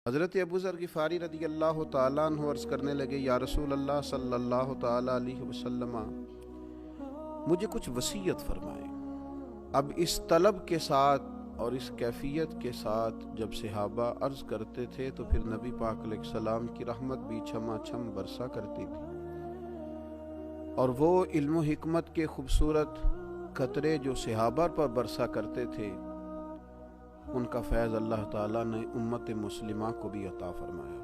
حضرت ابو ذر غفاری رضی اللہ تعالیٰ عنہ عرض کرنے لگے، یا رسول اللہ صلی اللہ تعالیٰ علیہ وسلم، مجھے کچھ وصیت فرمائے۔ اب اس طلب کے ساتھ اور اس کیفیت کے ساتھ جب صحابہ عرض کرتے تھے تو پھر نبی پاک علیہ السلام کی رحمت بھی چھما چھم برسا کرتی تھی، اور وہ علم و حکمت کے خوبصورت قطرے جو صحابہ پر برسا کرتے تھے، ان کا فیض اللہ تعالیٰ نے امت مسلمہ کو بھی عطا فرمایا۔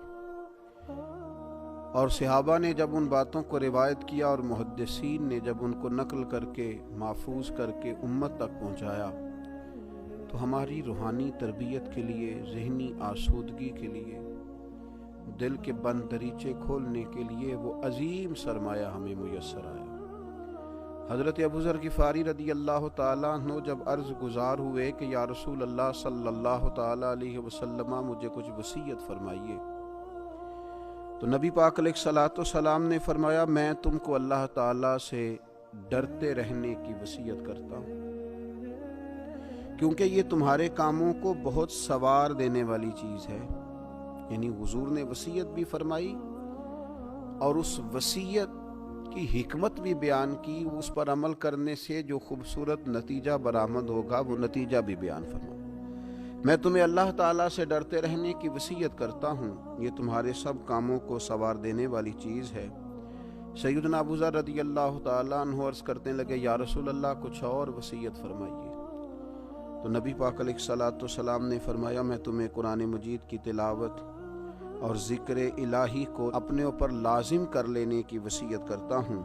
اور صحابہ نے جب ان باتوں کو روایت کیا اور محدثین نے جب ان کو نقل کر کے محفوظ کر کے امت تک پہنچایا، تو ہماری روحانی تربیت کے لیے، ذہنی آسودگی کے لیے، دل کے بند دریچے کھولنے کے لیے وہ عظیم سرمایہ ہمیں میسر آیا۔ حضرت ابو ذر غفاری رضی اللہ تعالیٰ عنہ جب عرض گزار ہوئے کہ یا رسول اللہ صلی اللہ تعالیٰ علیہ وسلم، مجھے کچھ وصیت فرمائیے، تو نبی پاک علیہ الصلوۃ والسلام نے فرمایا، میں تم کو اللہ تعالیٰ سے ڈرتے رہنے کی وصیت کرتا ہوں، کیونکہ یہ تمہارے کاموں کو بہت سوار دینے والی چیز ہے۔ یعنی حضور نے وصیت بھی فرمائی اور اس وصیت کی حکمت بھی بیان کی، اس پر عمل کرنے سے جو خوبصورت نتیجہ برآمد ہوگا وہ نتیجہ بھی بیان فرمایا۔ میں تمہیں اللہ تعالیٰ سے ڈرتے رہنے کی وصیت کرتا ہوں، یہ تمہارے سب کاموں کو سوار دینے والی چیز ہے۔ سیدنا ابو ذر رضی اللہ تعالیٰ عنہ عرض کرنے لگے، یا رسول اللہ کچھ اور وصیت فرمائیے۔ تو نبی پاک علیہ الصلوۃ والسلام نے فرمایا، میں تمہیں قرآن مجید کی تلاوت اور ذکر الہی کو اپنے اوپر لازم کر لینے کی وصیت کرتا ہوں۔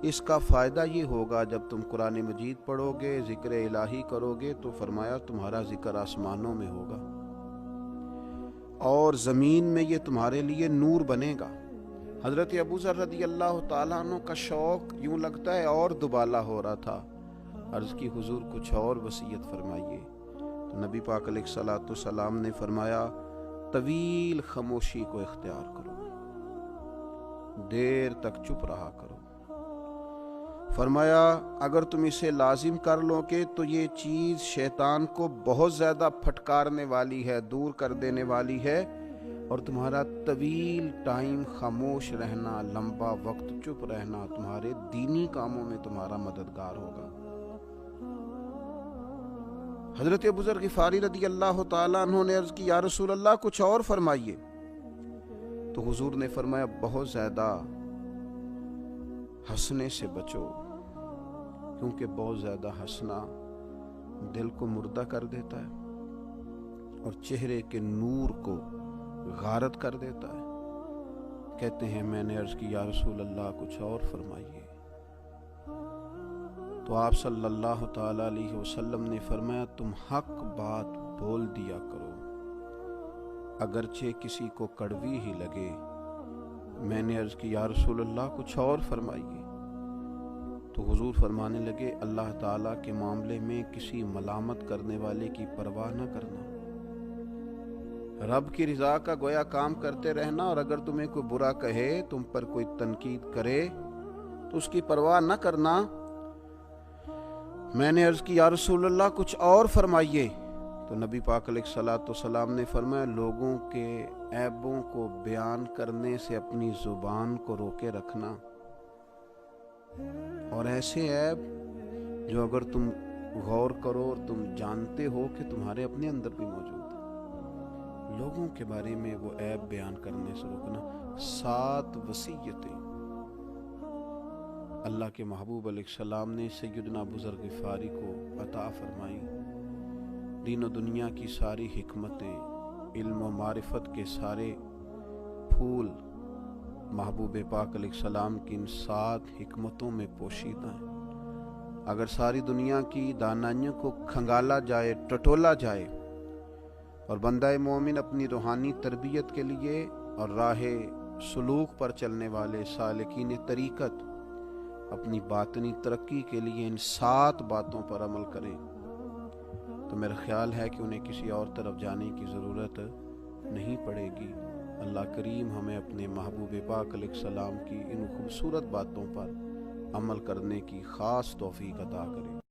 اس کا فائدہ یہ ہوگا، جب تم قرآن مجید پڑھو گے، ذکر الہی کرو گے، تو فرمایا تمہارا ذکر آسمانوں میں ہوگا اور زمین میں یہ تمہارے لیے نور بنے گا۔ حضرت ابو ذر رضی اللہ تعالیٰ عنہ کا شوق یوں لگتا ہے اور دوبالا ہو رہا تھا۔ عرض کی، حضور کچھ اور وصیت فرمائیے۔ تو نبی پاک علیہ الصلوۃ والسلام نے فرمایا، طویل خاموشی کو اختیار کرو، دیر تک چپ رہا کرو۔ فرمایا، اگر تم اسے لازم کر لو گے تو یہ چیز شیطان کو بہت زیادہ پھٹکارنے والی ہے، دور کر دینے والی ہے، اور تمہارا طویل ٹائم خاموش رہنا، لمبا وقت چپ رہنا تمہارے دینی کاموں میں تمہارا مددگار ہوگا۔ حضرت ابو ذر غفاری رضی اللہ تعالیٰ عنہ نے عرض کی، یا رسول اللہ کچھ اور فرمائیے۔ تو حضور نے فرمایا، بہت زیادہ ہنسنے سے بچو، کیونکہ بہت زیادہ ہنسنا دل کو مردہ کر دیتا ہے اور چہرے کے نور کو غارت کر دیتا ہے۔ کہتے ہیں میں نے عرض کی، یا رسول اللہ کچھ اور فرمائیے۔ تو آپ صلی اللہ تعالیٰ علیہ وسلم نے فرمایا، تم حق بات بول دیا کرو، اگرچہ کسی کو کڑوی ہی لگے۔ میں نے عرض کی، یا رسول اللہ کچھ اور فرمائیے۔ تو حضور فرمانے لگے، اللہ تعالیٰ کے معاملے میں کسی ملامت کرنے والے کی پرواہ نہ کرنا، رب کی رضا کا گویا کام کرتے رہنا، اور اگر تمہیں کوئی برا کہے، تم پر کوئی تنقید کرے تو اس کی پرواہ نہ کرنا۔ میں نے عرض کی، یا رسول اللہ کچھ اور فرمائیے۔ تو نبی پاک علیہ الصلوۃ والسلام نے فرمایا، لوگوں کے عیبوں کو بیان کرنے سے اپنی زبان کو روکے رکھنا، اور ایسے عیب جو اگر تم غور کرو اور تم جانتے ہو کہ تمہارے اپنے اندر بھی موجود ہے، لوگوں کے بارے میں وہ عیب بیان کرنے سے روکنا۔ 7 وصیتیں اللہ کے محبوب علیہ السلام نے سیدنا ابو ذر غفاری کو عطا فرمائی۔ دین و دنیا کی ساری حکمتیں، علم و معرفت کے سارے پھول محبوب پاک علیہ السلام کی ان 7 حکمتوں میں پوشیدہ ہیں۔ اگر ساری دنیا کی دانائیوں کو کھنگالا جائے، ٹٹولا جائے، اور بندہ مومن اپنی روحانی تربیت کے لیے اور راہ سلوک پر چلنے والے سالکین طریقت اپنی باطنی ترقی کے لیے ان 7 باتوں پر عمل کریں، تو میرا خیال ہے کہ انہیں کسی اور طرف جانے کی ضرورت نہیں پڑے گی۔ اللہ کریم ہمیں اپنے محبوب پاک علیہ السلام کی ان خوبصورت باتوں پر عمل کرنے کی خاص توفیق عطا کرے۔